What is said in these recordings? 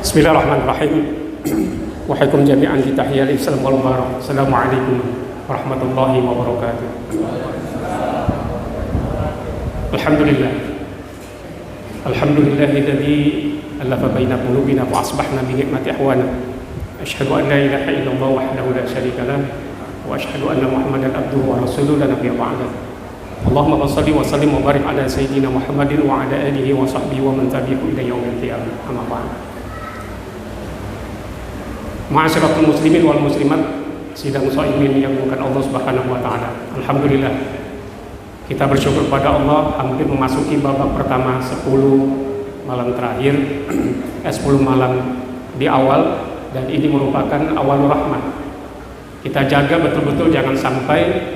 Bismillahirrahmanirrahim. Wahaikum jami'an di tahiyal Islam wal barak. Assalamualaikum warahmatullahi wabarakatuh. Alhamdulillah. Alhamdulillahilladzi alafa baina qulubina wa asbahna bi ni'mati ahwana. Asyhadu an la ilaha illallah wahdahu la syarika lah wa asyhadu anna Muhammadan abduhu wa rasuluhu la nabiyya ba'da. Allahumma shalli wa sallim wa barik ala sayyidina Muhammadin wa ala alihi wa sahbihi wa man tabi'ahu ila yaumil qiyamah. Amma ba'd. Ma'asyaratul muslimin wal muslimat, sidang shaimin yang dimuliakan Allah Subhanahu wa taala. Alhamdulillah. Kita bersyukur pada Allah hampir memasuki babak pertama 10 malam terakhir 10 malam di awal, dan ini merupakan awal rahmat. Kita jaga betul-betul jangan sampai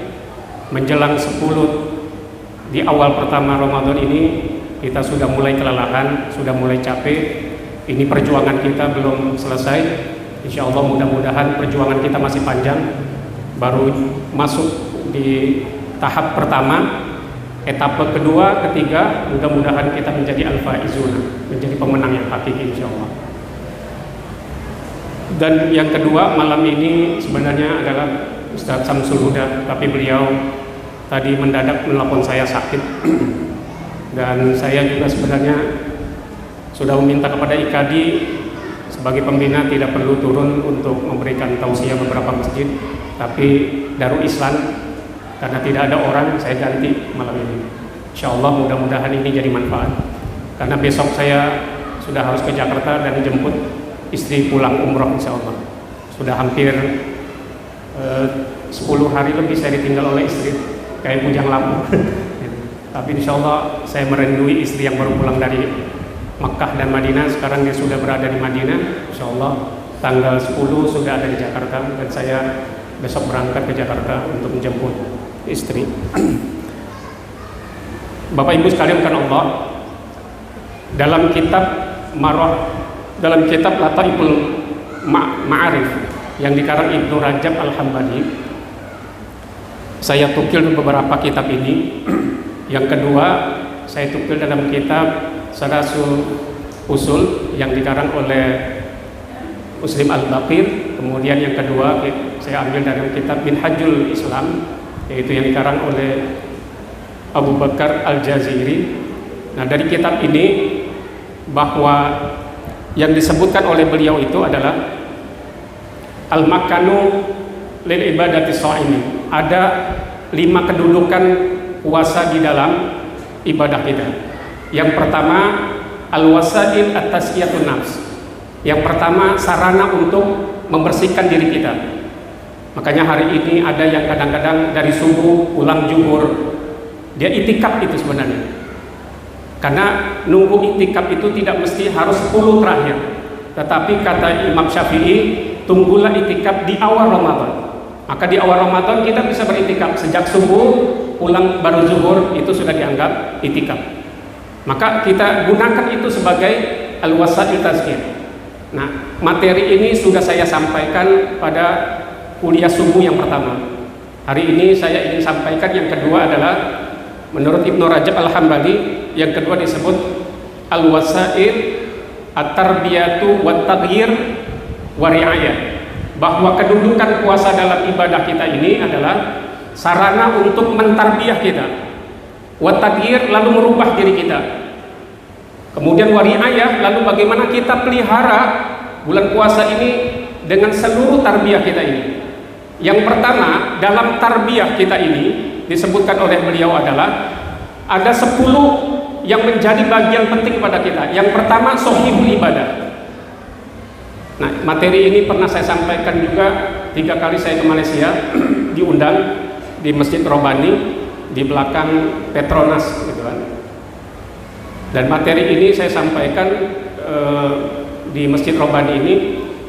menjelang 10 di awal pertama Ramadan ini kita sudah mulai kelelahan, sudah mulai capek. Ini perjuangan kita belum selesai. Insya Allah mudah-mudahan perjuangan kita masih panjang. Baru masuk di tahap pertama, etape kedua, ketiga, mudah-mudahan kita menjadi al-faizun, menjadi pemenang yang hakiki insya Allah. Dan yang kedua malam ini sebenarnya adalah Ustadz Samsul Huda, tapi beliau tadi mendadak menelpon saya sakit. Dan saya juga sebenarnya sudah meminta kepada IKADI sebagai pembina tidak perlu turun untuk memberikan tausiah beberapa masjid, tapi Darul Islam karena tidak ada orang saya ganti malam ini. Insya Allah mudah-mudahan ini jadi manfaat. Karena besok saya sudah harus ke Jakarta dan jemput istri pulang umroh insya Allah. Sudah hampir 10 hari lebih saya ditinggal oleh istri, kayak bujang lapuk. Tapi insya Allah saya merindui istri yang baru pulang dari Makkah dan Madinah. Sekarang dia sudah berada di Madinah. Insya Allah tanggal 10 sudah ada di Jakarta, dan saya besok berangkat ke Jakarta untuk menjemput istri. Bapak Ibu sekalian kan Allah, dalam kitab dalam kitab Lataiful Ma'arif yang dikarang Ibnu Rajab Al-Hambali, saya tukil beberapa kitab ini. Yang kedua saya tukil dalam kitab Salasul Usul yang dikarang oleh Muslim Al-Baqir. Kemudian yang kedua saya ambil dari kitab Minhajul Islam, yaitu yang dikarang oleh Abu Bakar Al-Jaziri. Nah, dari kitab ini bahwa yang disebutkan oleh beliau itu adalah al-makanu lil ibadati shaimi. Ada 5 kedudukan puasa di dalam ibadah kita. Yang pertama al-wasail at-tasqiyatun nafs. Yang pertama sarana untuk membersihkan diri kita. Makanya hari ini ada yang kadang-kadang dari subuh pulang zuhur dia itikaf itu sebenarnya. Karena nunggu itikaf itu tidak mesti harus 10 terakhir. Tetapi kata Imam Syafi'i, tunggulah itikaf di awal Ramadan. Maka di awal Ramadan kita bisa beritikaf sejak subuh pulang baru zuhur, itu sudah dianggap itikaf. Maka kita gunakan itu sebagai al-wasail tazkiyah. Nah, materi ini sudah saya sampaikan pada kuliah subuh yang pertama. Hari ini saya ingin sampaikan yang kedua adalah menurut Ibnu Rajab Al-Hambali, yang kedua disebut al-wasail at-tarbiyatu wat-taghyir wa ri'ayah. Bahwa kedudukan puasa dalam ibadah kita ini adalah sarana untuk mentarbiyah kita, wat-taghyir lalu merubah diri kita. Kemudian wari'ayah, lalu bagaimana kita pelihara bulan puasa ini dengan seluruh tarbiyah kita ini. Yang pertama dalam tarbiyah kita ini disebutkan oleh beliau adalah ada 10 yang menjadi bagian penting pada kita. Yang pertama sohibul ibadah. Nah, materi ini pernah saya sampaikan juga 3 kali saya ke Malaysia diundang di Masjid Robani di belakang Petronas gitu kan. Dan materi ini saya sampaikan di Masjid Robani ini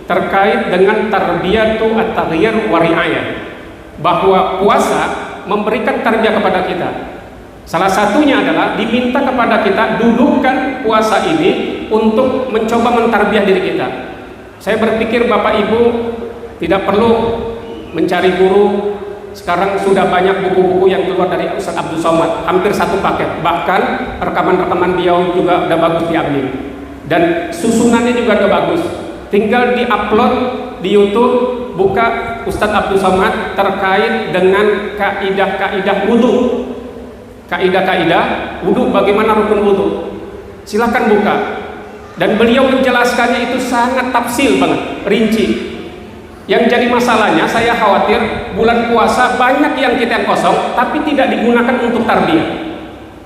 terkait dengan tarbiyatu at-taghyir wa ri'ayah, bahwa puasa memberikan tarbiyah kepada kita. Salah satunya adalah diminta kepada kita dudukkan puasa ini untuk mencoba mentarbiyah diri kita. Saya berpikir Bapak Ibu tidak perlu mencari guru. Sekarang sudah banyak buku-buku yang keluar dari Ustaz Abdul Somad, hampir 1 paket. Bahkan rekaman-rekaman dia juga udah bagus diambil. dan susunannya juga udah bagus. Tinggal di-upload di YouTube, buka Ustadz Abdul Somad terkait dengan kaidah-kaidah wudu. Kaidah-kaidah wudu, bagaimana rukun wudu. Silahkan buka. Dan beliau menjelaskannya itu sangat tafsil banget, rinci. Yang jadi masalahnya, saya khawatir bulan puasa banyak yang kita yang kosong, tapi tidak digunakan untuk tarbiyah,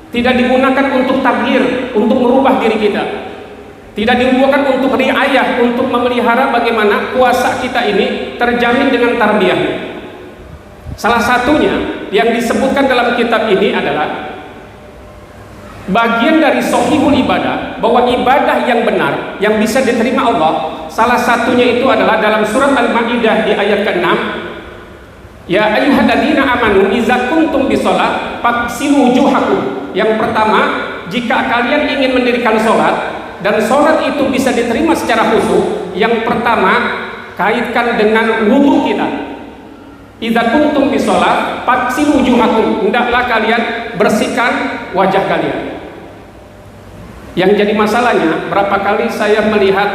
tidak digunakan untuk takdir, untuk merubah diri kita, tidak digunakan untuk riayah, untuk memelihara bagaimana puasa kita ini terjamin dengan tarbiyah. Salah satunya yang disebutkan dalam kitab ini adalah bagian dari sohihul ibadah, bahwa ibadah yang benar yang bisa diterima Allah, salah satunya itu adalah dalam surat Al-Maidah di ayat ke-6, ya ayyuhalladzina amanu idza kuntum bisholat faghsilu wujuhakum. Yang pertama, jika kalian ingin mendirikan sholat dan sholat itu bisa diterima secara khusyuk, yang pertama kaitkan dengan wudu kita. Idza kuntum bisholat faghsilu wujuhakum, hendaklah kalian bersihkan wajah kalian. Yang jadi masalahnya, berapa kali saya melihat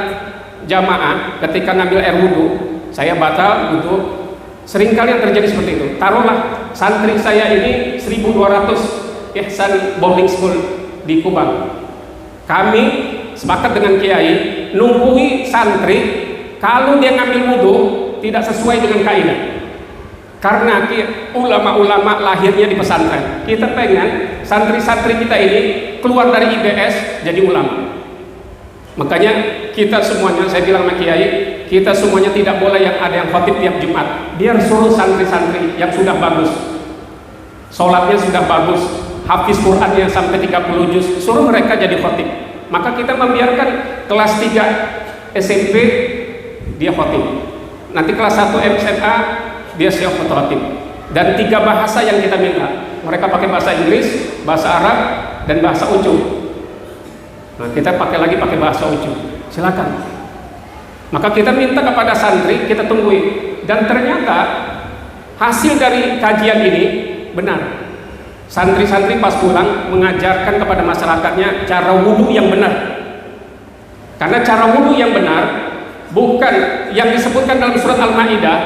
jamaah ketika ngambil air wudhu, saya batal wudhu, seringkali yang terjadi seperti itu. Taruhlah santri saya ini 1200 Ihsan Boarding School di Kubang, kami sepakat dengan kiai nungguin santri kalau dia ngambil wudhu tidak sesuai dengan kaidah. Karena ulama-ulama lahirnya di pesantren, kita pengen santri-santri kita ini keluar dari IBS jadi ulama. Makanya kita semuanya, saya bilang sama kiai, kita semuanya tidak boleh yang ada yang khotib tiap Jumat. Biar suruh santri-santri yang sudah bagus, sholatnya sudah bagus, hafiz Qurannya sampai 30 juz, suruh mereka jadi khotib. Maka kita membiarkan kelas 3 SMP dia khotib, nanti kelas 1 SMA dia siap khotib, dan 3 bahasa yang kita minta, mereka pakai bahasa Inggris, bahasa Arab, dan bahasa Ucup. Nah, kita pakai bahasa Ucup, silakan. Maka kita minta kepada santri, kita tungguin, dan ternyata hasil dari kajian ini benar. Santri-santri pas pulang mengajarkan kepada masyarakatnya cara wudhu yang benar. Karena cara wudhu yang benar bukan yang disebutkan dalam surat Al-Maidah,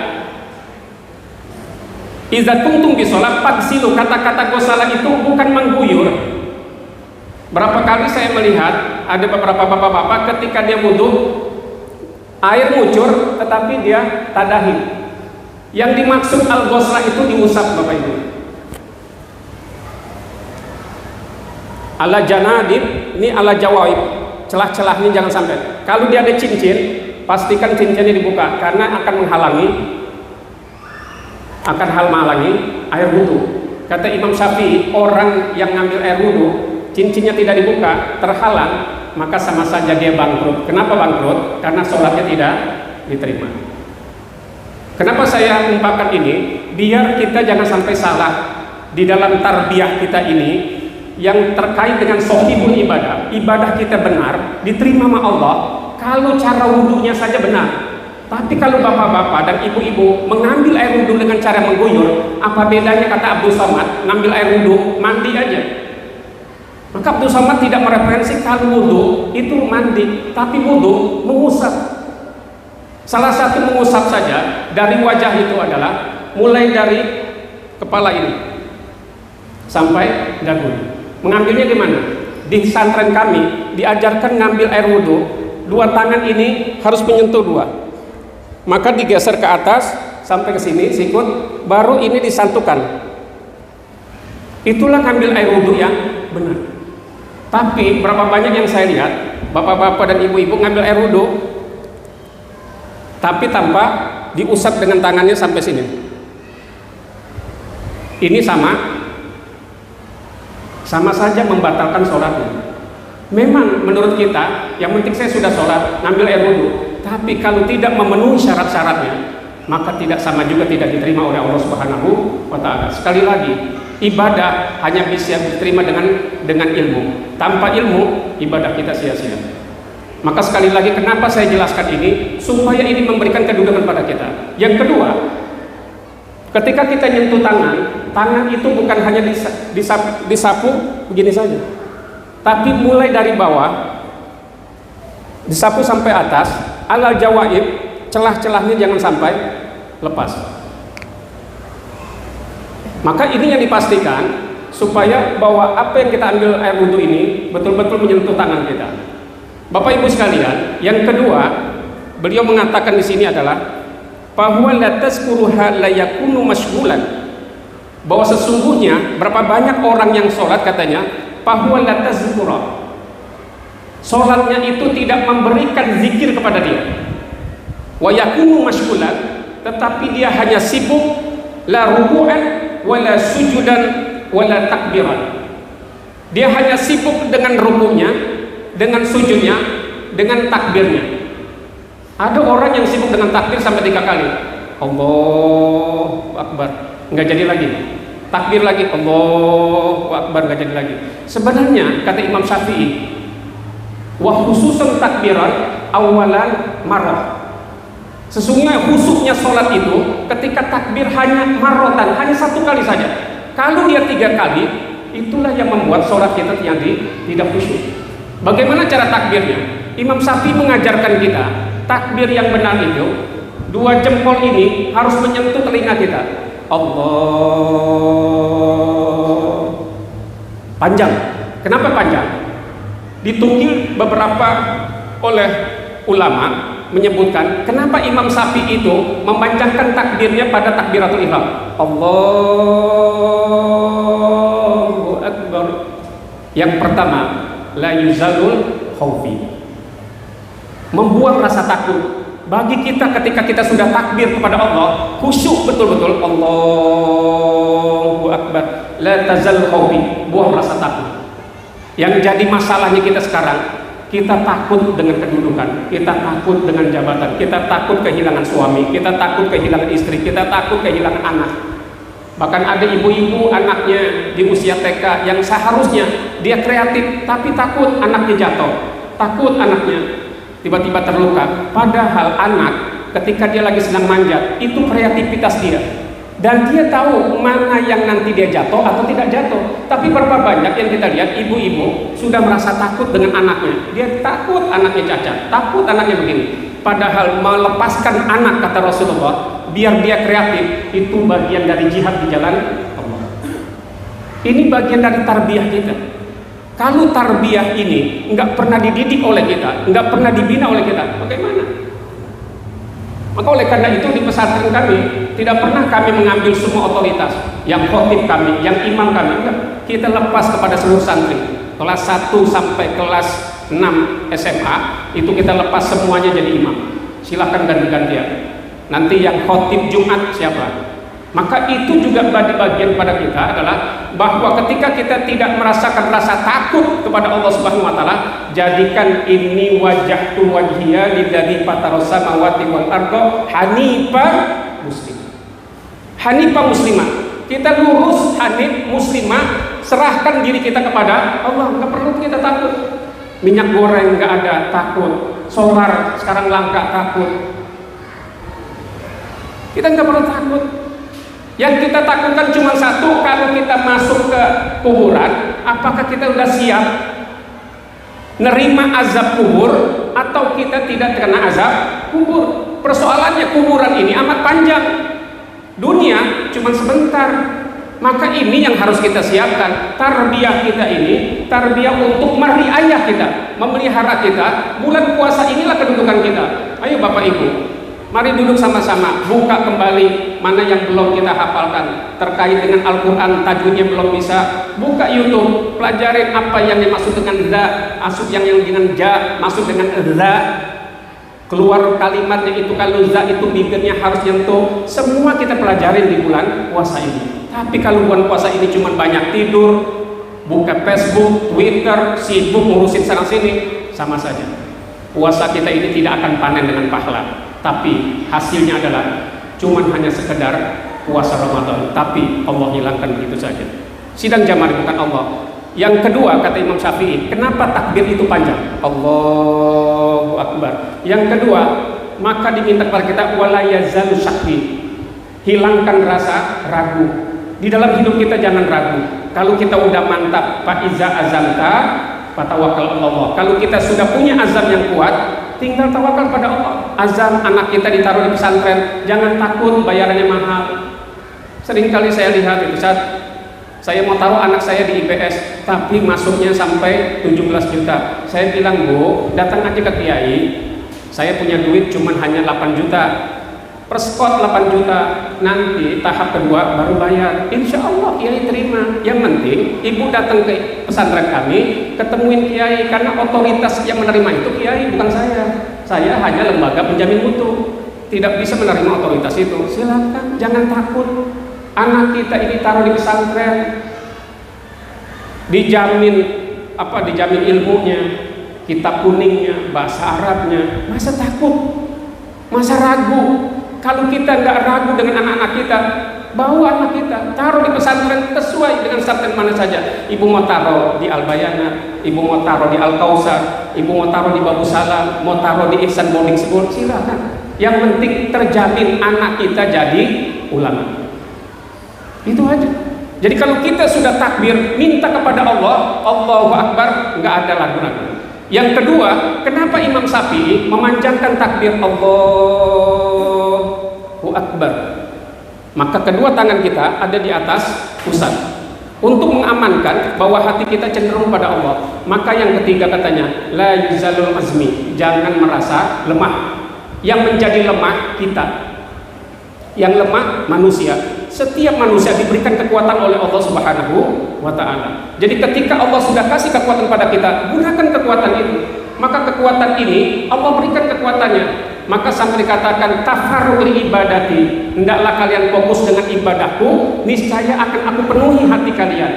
idza kuntum bisholat faghsilu, kata-kata ghusala itu bukan mengguyur. Berapa kali saya melihat ada beberapa bapak-bapak ketika dia wudhu, air ngucur tetapi dia tadahi. Yang dimaksud al-ghusla itu diusap, Bapak Ibu. Ala janadib, ini ala jawaib, celah-celah ini jangan sampai. Kalau dia ada cincin, pastikan cincinnya dibuka karena akan menghalangi air wudhu. Kata Imam Syafi'i, orang yang ngambil air wudhu cincinnya tidak dibuka, terhalang, maka sama saja dia bangkrut. Kenapa bangkrut? Karena sholatnya tidak diterima. Kenapa saya ungkapkan ini? Biar kita jangan sampai salah di dalam tarbiyah kita ini yang terkait dengan sohibul ibadah. Ibadah kita benar, diterima sama Allah kalau cara wudhunya saja benar. Tapi kalau bapak-bapak dan ibu-ibu mengambil air wudhu dengan cara mengguyur, apa bedanya, kata Abdul Somad, ngambil air wudhu mandi aja. Maka Abdul Somad tidak mereferensi kalau wudhu itu mandi, tapi wudhu mengusap. Salah satu mengusap saja dari wajah itu adalah mulai dari kepala ini sampai dagu. Mengambilnya di mana? Di pesantren kami diajarkan ngambil air wudhu, 2 tangan ini harus menyentuh 2. Maka digeser ke atas sampai ke sini sikut, baru ini disantukan. Itulah ngambil air wudhu yang benar. Tapi berapa banyak yang saya lihat bapak-bapak dan ibu-ibu ngambil air wudhu tapi tanpa diusap dengan tangannya sampai sini. Ini sama saja membatalkan sholatnya. Memang menurut kita yang penting saya sudah sholat, ngambil air wudhu, tapi kalau tidak memenuhi syarat-syaratnya, maka tidak sama juga tidak diterima oleh Allah Subhanahu wa Ta'ala. Sekali lagi, ibadah hanya bisa diterima dengan ilmu. Tanpa ilmu, ibadah kita sia-sia. Maka sekali lagi, kenapa saya jelaskan ini? Supaya ini memberikan kedudukan pada kita. Yang kedua, ketika kita nyentuh tangan itu bukan hanya disapu begini saja, tapi mulai dari bawah disapu sampai atas, alal jawaib, celah-celahnya jangan sampai lepas. Maka ini yang dipastikan supaya bahwa apa yang kita ambil air wudhu ini betul-betul menyentuh tangan kita. Bapak Ibu sekalian, yang kedua, beliau mengatakan di sini adalah bahwa la tazkuruha la yakunu mashghulan. Bahwa sesungguhnya berapa banyak orang yang sholat katanya bahwa la tazkurah. Sholatnya itu tidak memberikan zikir kepada dia. Wa yakunu mashghulan, tetapi dia hanya sibuk la ruku'an wala sujudan wala takbiran. Dia hanya sibuk dengan rukunya, dengan sujudnya, dengan takbirnya. Ada orang yang sibuk dengan takbir sampai 3 kali. Allahu Akbar, nggak jadi lagi. Takbir lagi, Allahu Akbar, nggak jadi lagi. Sebenarnya kata Imam Syafi'i, wa khususan takbiran awalan marah. Sesungguhnya khususnya sholat itu ketika takbir hanya marotan, hanya 1 kali saja. Kalau dia 3 kali, itulah yang membuat sholat kita yang tidak khusyuk. Bagaimana cara takbirnya? Imam Syafi'i mengajarkan kita takbir yang benar itu 2 jempol ini harus menyentuh telinga kita. Allah panjang. Kenapa panjang? Ditukil beberapa oleh ulama menyebutkan kenapa Imam Syafi'i itu memanjangkan takbirnya pada takbiratul ihram. Allahu Akbar. Yang pertama, la yuzalul khaufi. Membuang rasa takut. Bagi kita ketika kita sudah takbir kepada Allah, khusyuk betul-betul, Allahu Akbar, la tazal khaufi, buang rasa takut. Yang jadi masalahnya kita sekarang, kita takut dengan kedudukan, kita takut dengan jabatan, kita takut kehilangan suami, kita takut kehilangan istri, kita takut kehilangan anak. Bahkan ada ibu-ibu anaknya di usia TK yang seharusnya dia kreatif, tapi takut anaknya jatuh, takut anaknya tiba-tiba terluka. Padahal anak ketika dia lagi sedang manjat, itu kreativitas dia. Dan dia tahu mana yang nanti dia jatuh atau tidak jatuh. Tapi berapa banyak yang kita lihat ibu-ibu sudah merasa takut dengan anaknya. Dia takut anaknya cacat, takut anaknya begini. Padahal melepaskan anak, kata Rasulullah, biar dia kreatif, itu bagian dari jihad di jalan Allah. Ini bagian dari tarbiyah kita. Kalau tarbiyah ini nggak pernah dididik oleh kita, nggak pernah dibina oleh kita, bagaimana? Maka oleh karena itu di pesantren kami tidak pernah kami mengambil semua otoritas, yang khotib kami, yang imam kami, enggak. Kita lepas kepada seluruh santri. Kelas 1 sampai kelas 6 SMA itu kita lepas semuanya jadi imam. Silakan ganti-gantian. Nanti yang khotib Jumat siapa? Maka itu juga bagian pada kita adalah bahwa ketika kita tidak merasakan rasa takut kepada Allah Subhanahu wa taala, jadikan ini wajhtu wajhiya lillazi fataras samawati wal arda hanifan muslim. Hanifah muslimah. Kita lurus hanif muslimah, serahkan diri kita kepada Allah, enggak perlu kita takut. Minyak goreng enggak ada, takut. Solar sekarang langka, takut. Kita enggak perlu takut. Yang kita takutkan cuma satu, kalau kita masuk ke kuburan, apakah kita sudah siap nerima azab kubur atau kita tidak kena azab kubur? Persoalannya kuburan ini amat panjang, dunia cuma sebentar. Maka ini yang harus kita siapkan. Tarbiyah kita ini, tarbiyah untuk meriayah kita, memelihara kita. Bulan puasa inilah kedudukan kita. Ayo Bapak Ibu, mari duduk sama-sama, buka kembali mana yang belum kita hafalkan terkait dengan Al-Quran, tajwidnya belum bisa. Buka YouTube, pelajarin apa yang dimaksud dengan za, masuk yang dengan ja, masuk dengan za. Keluar kalimatnya itu, kalau za itu bibirnya harus nyentuh. Semua kita pelajarin di bulan puasa ini. Tapi kalau bulan puasa ini cuma banyak tidur, buka Facebook, Twitter, sibuk ngurusin sana sini, sama saja. Puasa kita ini tidak akan panen dengan pahala. Tapi hasilnya adalah cuman hanya sekedar puasa Ramadan, tapi Allah hilangkan begitu saja. Sidang jamaah bukan Allah. Yang kedua, kata Imam Syafi'i, kenapa takbir itu panjang? Allahu Akbar. Yang kedua, maka diminta kepada kita wala yazalu syakki, hilangkan rasa ragu. Di dalam hidup kita jangan ragu. Kalau kita udah mantap, fa iza azamta fatawakal Allah. Kalau kita sudah punya azam yang kuat, tinggal tawakal pada Allah. Azam anak kita ditaruh di pesantren, jangan takut bayarannya mahal. Seringkali saya lihat itu saat saya mau taruh anak saya di IPS, tapi masuknya sampai 17 juta. Saya bilang, Bu, datang aja ke Kiai. Saya punya duit cuman hanya 8 juta. Perskot 8 juta. Nanti tahap kedua baru bayar. Insya Allah Kiai terima. Yang penting ibu datang ke pesantren kami, ketemuin Kiai, karena otoritas yang menerima itu Kiai, bukan saya. Saya hanya lembaga penjamin mutu, tidak bisa menerima otoritas itu. Silakan, jangan takut. Anak kita ini taruh di pesantren, dijamin dijamin ilmunya, kitab kuningnya, bahasa Arabnya. Masa takut? Masa ragu? Kalau kita nggak ragu dengan anak-anak kita, bawa anak kita, taruh di pesantren sesuai dengan pesantren mana saja. Ibu mau taruh di Al-Bayanat, ibu mau taruh di Al-Kausar, ibu mau taruh di Babu Salam, mau taruh di Ihsan Boarding School, silakan. Yang penting terjamin anak kita jadi ulama. Itu aja. Jadi kalau kita sudah takbir, minta kepada Allah, Allahu Akbar, nggak ada ragu-ragu. Yang kedua, kenapa Imam Syafi'i memanjangkan takbir Allahu Akbar? Maka kedua tangan kita ada di atas pusat untuk mengamankan bahwa hati kita cenderung pada Allah. Maka yang ketiga katanya, la yuzalul azmi, jangan merasa lemah. Yang menjadi lemah kita, yang lemah manusia. Setiap manusia diberikan kekuatan oleh Allah Subhanahu wa Ta'ala. Jadi ketika Allah sudah kasih kekuatan pada kita, gunakan kekuatan itu. Maka kekuatan ini Allah berikan kekuatannya. Maka sampai dikatakan tafarruq ibadati, hendaklah kalian fokus dengan ibadahku, niscaya akan aku penuhi hati kalian.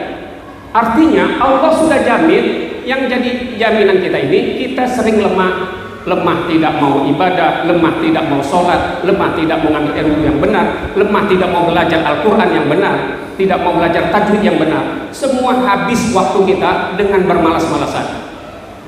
Artinya Allah sudah jamin. Yang jadi jaminan kita ini, kita sering lemah tidak mau ibadah, lemah tidak mau sholat, lemah tidak mau ngambil ilmu yang benar, lemah tidak mau belajar Al-Quran yang benar, tidak mau belajar tajwid yang benar. Semua habis waktu kita dengan bermalas-malasan.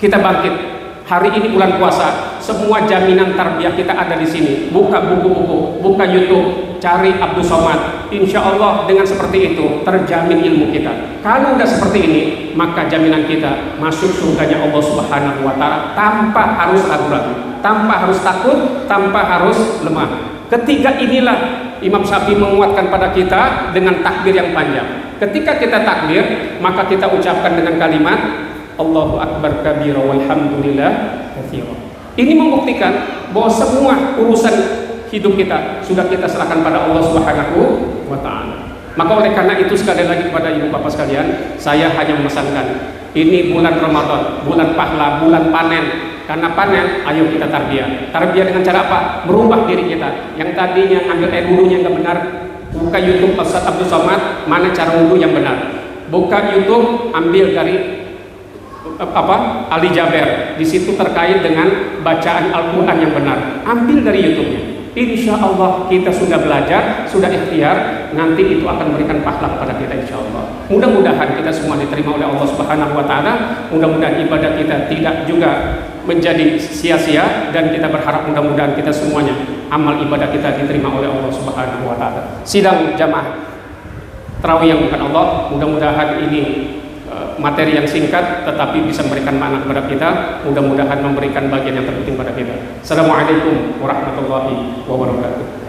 Kita bangkit. Hari ini bulan puasa, semua jaminan tarbiyah kita ada di sini. Buka buku-buku, buka YouTube, cari Abdul Somad. Insya Allah dengan seperti itu terjamin ilmu kita. Kalau udah seperti ini, maka jaminan kita masuk surganya Allah Subhanahu wa Ta'ala tanpa harus ragu-ragu, tanpa harus takut, tanpa harus lemah. Ketiga inilah Imam Syafi'i menguatkan pada kita dengan takbir yang panjang. Ketika kita takbir, maka kita ucapkan dengan kalimat Allahu Akbar kabira walhamdulillah katsira. Ini membuktikan bahwa semua urusan hidup kita sudah kita serahkan pada Allah Subhanahu wa Ta'ala. Maka oleh karena itu sekali lagi kepada ibu bapak sekalian, saya hanya memesankan, ini bulan Ramadan, bulan pahala, bulan panen. Karena panen, ayo kita tarbiyah. Tarbiyah dengan cara apa? Merubah diri kita. Yang tadinya ambil air wudhunya nggak benar, buka YouTube Ustaz Abdul Somad, mana cara wudhu yang benar. Buka YouTube, ambil dari Ali Jaber, di situ terkait dengan bacaan Al-Quran yang benar, ambil dari YouTube-nya. Insya Allah kita sudah belajar, sudah ikhtiar, nanti itu akan memberikan pahala kepada kita insya Allah. Mudah-mudahan kita semua diterima oleh Allah Subhanahu wa Ta'ala. Mudah-mudahan ibadah kita tidak juga menjadi sia-sia, dan kita berharap mudah-mudahan kita semuanya amal ibadah kita diterima oleh Allah Subhanahu wa Ta'ala. Sidang jamaah tarawih yang bukan Allah, mudah-mudahan ini materi yang singkat tetapi bisa memberikan makna kepada kita, mudah-mudahan memberikan bagian yang terpenting pada kita. Assalamualaikum warahmatullahi wabarakatuh.